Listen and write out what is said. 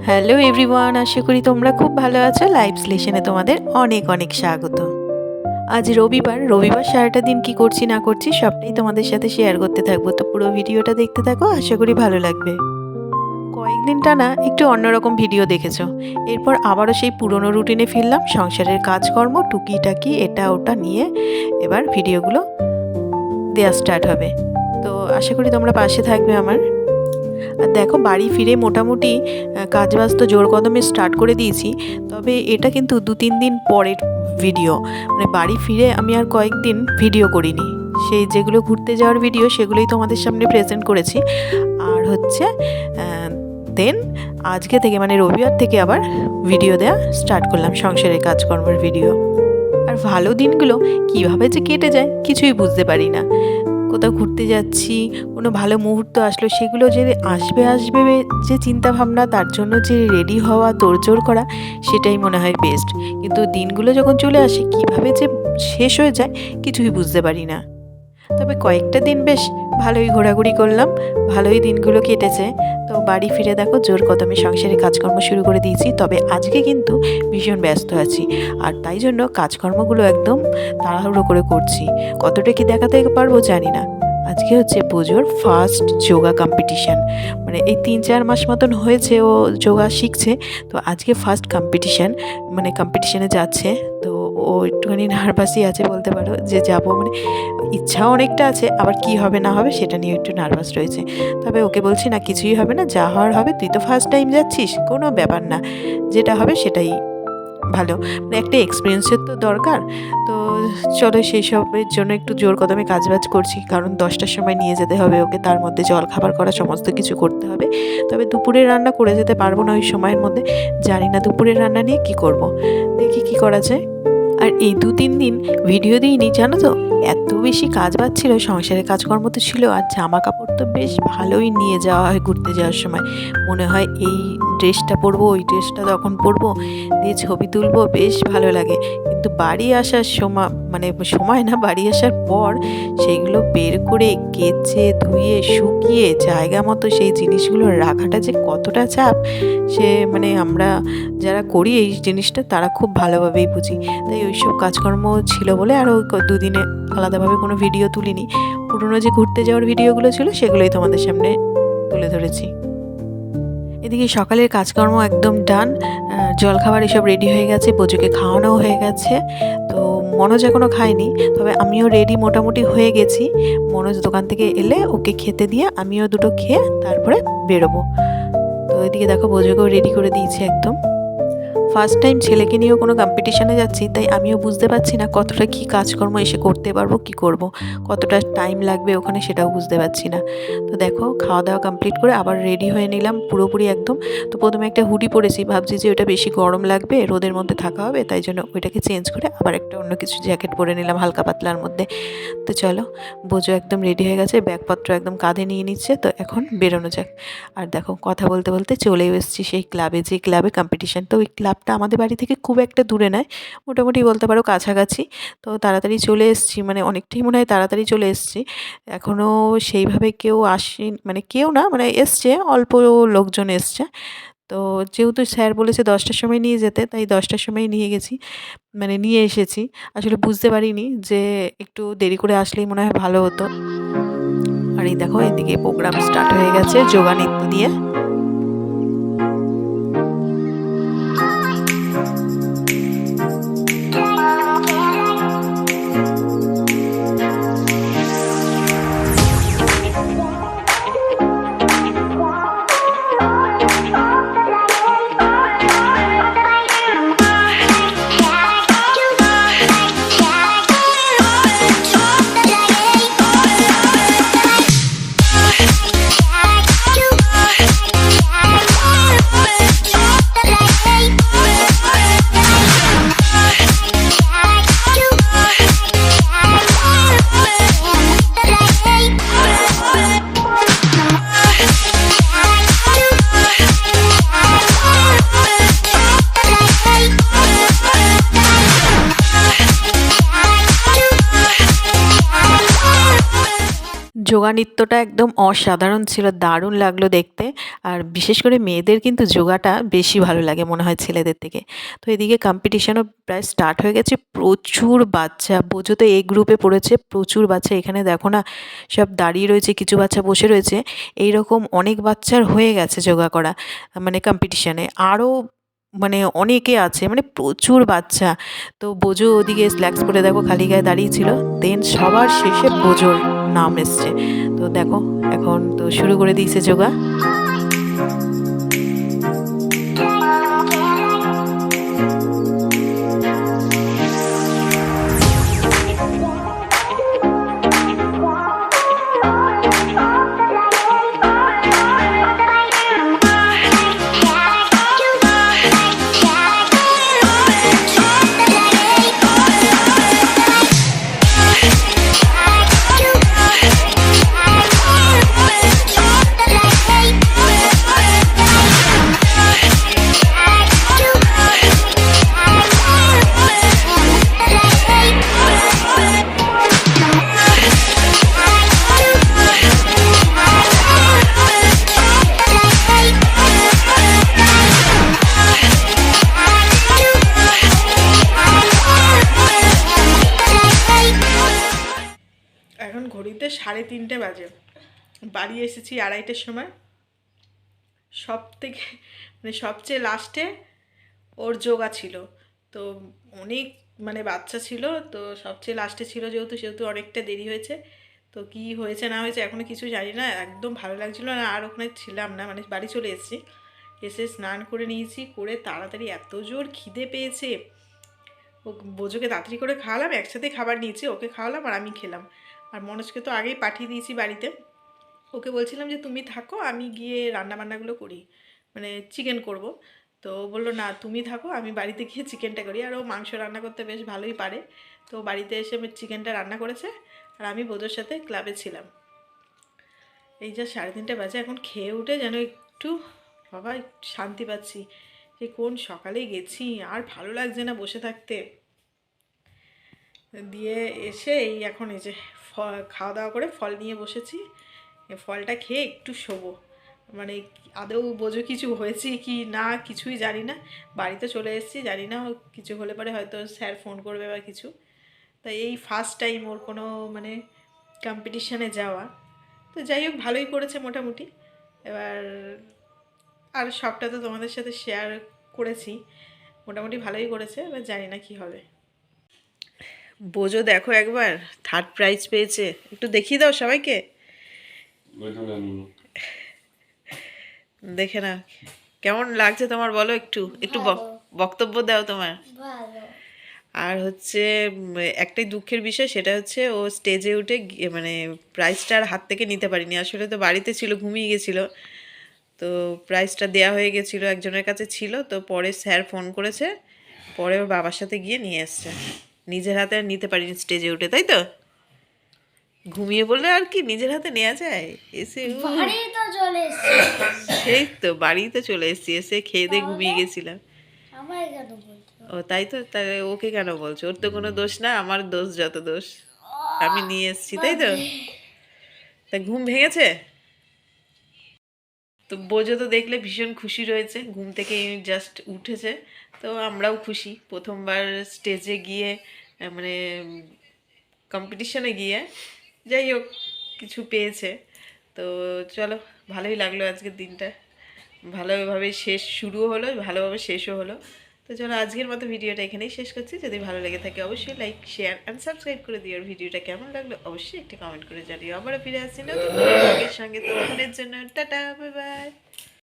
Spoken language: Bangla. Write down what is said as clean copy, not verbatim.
হ্যালো এভরিওয়ান, আশা করি তোমরা খুব ভালো আছো। লাইভ স্লেশনে তোমাদের অনেক অনেক স্বাগত। আজ রবিবার সারাটা দিন কি করছি না করছি সবটাই তোমাদের সাথে শেয়ার করতে থাকবো। তো পুরো ভিডিওটা দেখতে থাকো, আশা করি ভালো লাগবে। কয়েকদিন টানা একটু অন্যরকম ভিডিও দেখেছো, এরপর আবারও সেই পুরনো রুটিনে ফিরলাম। সংসারের কাজকর্ম টুকিটাকি এটা ওটা নিয়ে এবার ভিডিওগুলো দেওয়া স্টার্ট হবে। তো আশা করি তোমরা পাশে থাকবে আমার। আর দেখো, বাড়ি ফিরে মোটামুটি কাজবাজ তো জোর কদমে স্টার্ট করে দিয়েছি। তবে এটা কিন্তু 2-3 দিন পরের ভিডিও, মানে বাড়ি ফিরে আমি আর কয়েকদিন ভিডিও করিনি। সেই যেগুলো ঘুরতে যাওয়ার ভিডিও সেগুলোই তোমাদের সামনে প্রেজেন্ট করেছি। আর হচ্ছে দেন আজকে থেকে মানে রবিবার থেকে আবার ভিডিও দেওয়া স্টার্ট করলাম, সংসারের কাজকর্মের ভিডিও। আর ভালো দিনগুলো কীভাবে যে কেটে যায় কিছুই বুঝতে পারি না। কোথাও ঘুরতে যাচ্ছি, কোনো ভালো মুহূর্ত আসলো, সেগুলো যে আসবে যে চিন্তা ভাবনা, তার জন্য যে রেডি হওয়া, তোড়জোড় করা, সেটাই মনে হয় বেস্ট। কিন্তু দিনগুলো যখন চলে আসে কীভাবে যে শেষ হয়ে যায় কিছুই বুঝতে পারি না। তবে কয়েকটা দিন বেশ ভালোই ঘোরাঘুরি করলাম, ভালোই দিনগুলো কেটেছে। তো বাড়ি ফিরে দেখো জোর কদমে সংসারে কাজকর্ম শুরু করে দিয়েছি। তবে আজকে কিন্তু ভীষণ ব্যস্ত আছি, আর তাই জন্য কাজকর্মগুলো একদম তাড়াহুড়ো করে করছি। কতটা কি দেখাতে পারবো জানি না। আজকে হচ্ছে পুজোর ফার্স্ট যোগা কম্পিটিশান, মানে এই 3-4 মাস মতন হয়েছে ও যোগা শিখছে। তো আজকে ফার্স্ট কম্পিটিশান, মানে কম্পিটিশানে যাচ্ছে। তো ও একটুখানি নার্ভাসই আছে বলতে পারো, যে যাব, মানে ইচ্ছাও অনেকটা আছে, আবার কি হবে না হবে সেটা নিয়ে একটু নার্ভাস রয়েছে। তবে ওকে বলছি না, কিছুই হবে না, যা হওয়ার হবে, তুই তো ফার্স্ট টাইম যাচ্ছিস, কোনো ব্যাপার না, যেটা হবে সেটাই ভালো, মানে একটা এক্সপিরিয়েন্সের তো দরকার। তো চলো সেই সবের জন্য একটু জোর কদমে কাজবাজ করছি, কারণ 10টার সময় নিয়ে যেতে হবে ওকে, তার মধ্যে জল খাবার করা সমস্ত কিছু করতে হবে। তবে দুপুরের রান্না করে যেতে পারবো না ওই সময়ের মধ্যে, জানি না দুপুরের রান্না নিয়ে কি করব, দেখি কি করা যায়। আর এই 2-3 দিন ভিডিও দিইনি জানো তো, এত বেশি কাজ বাজছিল, সংসারের কাজকর্ম তো ছিল, আর জামা কাপড় তো বেশ ভালোই নিয়ে যাওয়া হয় ঘুরতে যাওয়ার সময়। মনে হয় এই ড্রেসটা পরবো, ওই ড্রেসটা তখন পরবো, দিয়ে ছবি তুলবো, বেশ ভালো লাগে। কিন্তু বাড়ি আসার সময় না, বাড়ি আসার পর সেইগুলো বের করে কেচে ধুয়ে শুকিয়ে জায়গা মতো সেই জিনিসগুলো রাখাটা যে কতটা চাপ, সে মানে আমরা যারা করি এই জিনিসটা তারা খুব ভালোভাবেই বুঝি। তাই ওইসব কাজকর্ম ছিল বলে আর ওই 2 দিনে আলাদাভাবে কোনো ভিডিও তুলিনি। পুরনো যে ঘুরতে যাওয়ার ভিডিওগুলো ছিল সেগুলোই তোমাদের সামনে তুলে ধরেছি। এদিকে সকালের কাজকর্ম একদম ডান, জলখাবার এসব রেডি হয়ে গেছে, পুজোকে খাওয়ানোও হয়ে গেছে। তো মনোজ এখনও খায়নি, তবে আমিও রেডি মোটামুটি হয়ে গেছি। মনোজ দোকান থেকে এলে ওকে খেতে দিয়ে আমিও দুটো খেয়ে তারপরে বেরোবো। তো এদিকে দেখো বোঝোকেও রেডি করে দিয়েছি একদম। ফার্স্ট টাইম ছেলেকে নিয়েও কোনো কম্পিটিশানে যাচ্ছি, তাই আমিও বুঝতে পারছি না কতটা কী কাজকর্ম এসে করতে পারবো, কি করব, কতটা টাইম লাগবে ওখানে সেটাও বুঝতে পারছি না। তো দেখো খাওয়া দাওয়া কমপ্লিট করে আবার রেডি হয়ে নিলাম পুরোপুরি একদম। তো প্রথমে একটা হুডি পরেছি, ভাবছি যে ওটা বেশি গরম লাগবে, রোদের মধ্যে থাকা হবে, তাই জন্য ওইটাকে চেঞ্জ করে আবার একটা অন্য কিছু জ্যাকেট পরে নিলাম হালকা পাতলার মধ্যে। তো চলো, বোঝো একদম রেডি হয়ে গেছে, ব্যাগপত্র একদম কাঁধে নিয়ে নিচ্ছে। তো এখন বেরোনো যাক। আর দেখো কথা বলতে বলতে চলেও এসেছি সেই ক্লাবে, যে ক্লাবে কম্পিটিশান। তো ওই ক্লাবটা আমাদের বাড়ি থেকে খুব একটা দূরে নয়, মোটামুটি বলতে পারো কাছাকাছি। তো তাড়াতাড়ি চলে এসেছি, মানে অনেকটাই মনে হয় তাড়াতাড়ি চলে এসেছি। এখনও সেইভাবে কেউ আসেনি, মানে কেউ না, মানে এসছে অল্প লোকজন এসছে। তো যেহেতু স্যার বলেছে 10টার সময় নিয়ে যেতে, তাই 10টার সময় নিয়ে গেছি, মানে নিয়ে এসেছি। আসলে বুঝতে পারিনি যে একটু দেরি করে আসলেই মনে হয় ভালো হতো। আর এই দেখো এদিকে প্রোগ্রাম স্টার্ট হয়ে গেছে যোগা নৃত্য দিয়ে। যোগা নৃত্যটা একদম অসাধারণ ছিল, দারুণ লাগলো দেখতে। আর বিশেষ করে মেয়েদের কিন্তু যোগাটা বেশি ভালো লাগে মনে হয় ছেলেদের থেকে। তো এদিকে কম্পিটিশনও প্রায় স্টার্ট হয়ে গেছে, প্রচুর বাচ্চা, বোঝো তো এই গ্রুপে পড়েছে প্রচুর বাচ্চা। এখানে দেখো না, সব দাঁড়িয়ে রয়েছে, কিছু বাচ্চা বসে রয়েছে, এই রকম অনেক বাচ্চার হয়ে গেছে যোগা করা, মানে কম্পিটিশানে। আরও মানে অনেকে আছে, মানে প্রচুর বাচ্চা। তো বোঝো ওদিকে স্ল্যাক্স করে দেখো খালি গায়ে দাঁড়িয়েছিল, দেন সবার শেষে বোঝোর নাম এসছে। তো দেখো এখন তো শুরু করে দিয়েছে যোগা। এখন ঘড়িতে 3:30 বাজে, বাড়ি এসেছি 2:30টার সময়। সবচেয়ে লাস্টে ওর যোগা ছিল, তো অনেক মানে বাচ্চা ছিল, তো সবচেয়ে লাস্টে ছিল যেহেতু অনেকটা দেরি হয়েছে। তো কি হয়েছে না হয়েছে এখনও কিছু জানি না, একদম ভালো লাগছিলো না, আর ওখানে ছিলাম না, মানে বাড়ি চলে এসেছি। এসে স্নান করে নিয়েছি, করে তাড়াতাড়ি এত জোর খিদে পেয়েছে, ও বোঝোকে তাড়াতাড়ি করে খাওয়ালাম, একসাথে খাবার নিয়েছি, ওকে খাওয়ালাম আর আমি খেলাম। আর মনোজকে তো আগেই পাঠিয়ে দিয়েছি বাড়িতে, ওকে বলছিলাম যে তুমি থাকো, আমি গিয়ে রান্নাবান্নাগুলো করি, মানে চিকেন করব। তো বললো না তুমি থাকো, আমি বাড়িতে গিয়ে চিকেনটা করি। আর ও মাংস রান্না করতে বেশ ভালোই পারে, তো বাড়িতে এসে চিকেনটা রান্না করেছে, আর আমি বোঝোর সাথে ক্লাবে ছিলাম। এই যা 3:30 বাজে, এখন খেয়ে উঠে যেন একটু বাবা শান্তি পাচ্ছি, যে কোন সকালে গেছি, আর ভালো লাগছে না বসে থাকতে। দিয়ে এসে এই এখন এই যে খাওয়া দাওয়া করে ফল নিয়ে বসেছি, ফলটা খেয়ে একটু শোবো। মানে আদৌ বোঝো কিছু হয়েছে কি না কিছুই জানি না, বাড়িতে চলে এসেছি, জানি না কিছু হলে পরে হয়তো স্যার ফোন করবে বা কিছু। তাই এই ফার্স্ট টাইম ওর কোনো মানে কম্পিটিশানে যাওয়া, তো যাই হোক ভালোই করেছে মোটামুটি। এবার আর সবটা তো তোমাদের সাথে শেয়ার করেছি, মোটামুটি ভালোই করেছে, এবার জানি না কি হবে। বোঝো দেখো একবার 3rd প্রাইজ পেয়েছে, একটু দেখিয়ে দাও সবাইকে, দেখে না কেমন লাগছে তোমার, বলো একটু একটু বক্তব্য দাও তোমার। আর হচ্ছে একটাই দুঃখের বিষয়, সেটা হচ্ছে ও স্টেজে উঠে মানে প্রাইজটা আর হাত থেকে নিতে পারিনি, আসলে তো বাড়িতে ছিল, ঘুমিয়ে গেছিলো। তো প্রাইজটা দেয়া হয়ে গেছিলো, একজনের কাছে ছিল, তো পরে স্যার ফোন করেছে, পরে ওর বাবার সাথে গিয়ে নিয়ে এসছে, নিজের হাতে আর নিতে পারিনি স্টেজে উঠে, তাই তো ঘুমিয়ে পড়লে আর কি নিজের হাতে নেওয়া যায়, এসে সেই তো বাড়িতে চলে এসেছি, এসে খেয়ে দিয়ে ঘুমিয়ে গেছিলাম। ও তাই তো, তাহলে ওকে কেন বলছো, ওর তো কোনো দোষ না, আমার দোষ যত দোষ, আমি নিয়ে এসেছি, তাই তো। তা ঘুম ভেঙেছে তো, বোঝো তো দেখলে ভীষণ খুশি রয়েছে, ঘুম থেকে জাস্ট উঠেছে। তো আমরাও খুশি, প্রথমবার স্টেজে গিয়ে মানে কম্পিটিশনে গিয়ে যাই হোক কিছু পেয়েছে। তো চলো, ভালোই লাগলো আজকের দিনটা, ভালোভাবে শুরুও হলো, ভালোভাবে শেষও হলো। তো চলো আজকের মতো ভিডিওটা এখানেই শেষ করছি, যদি ভালো লেগে থাকে অবশ্যই লাইক শেয়ার অ্যান্ড সাবস্ক্রাইব করে দিও। আর ভিডিওটা কেমন লাগলো অবশ্যই একটি কমেন্ট করে জানিও। আবারও ফিরে আসছি নতুন ব্লগের সঙ্গে, ততক্ষণের জন্য টাটা, বাই বাই।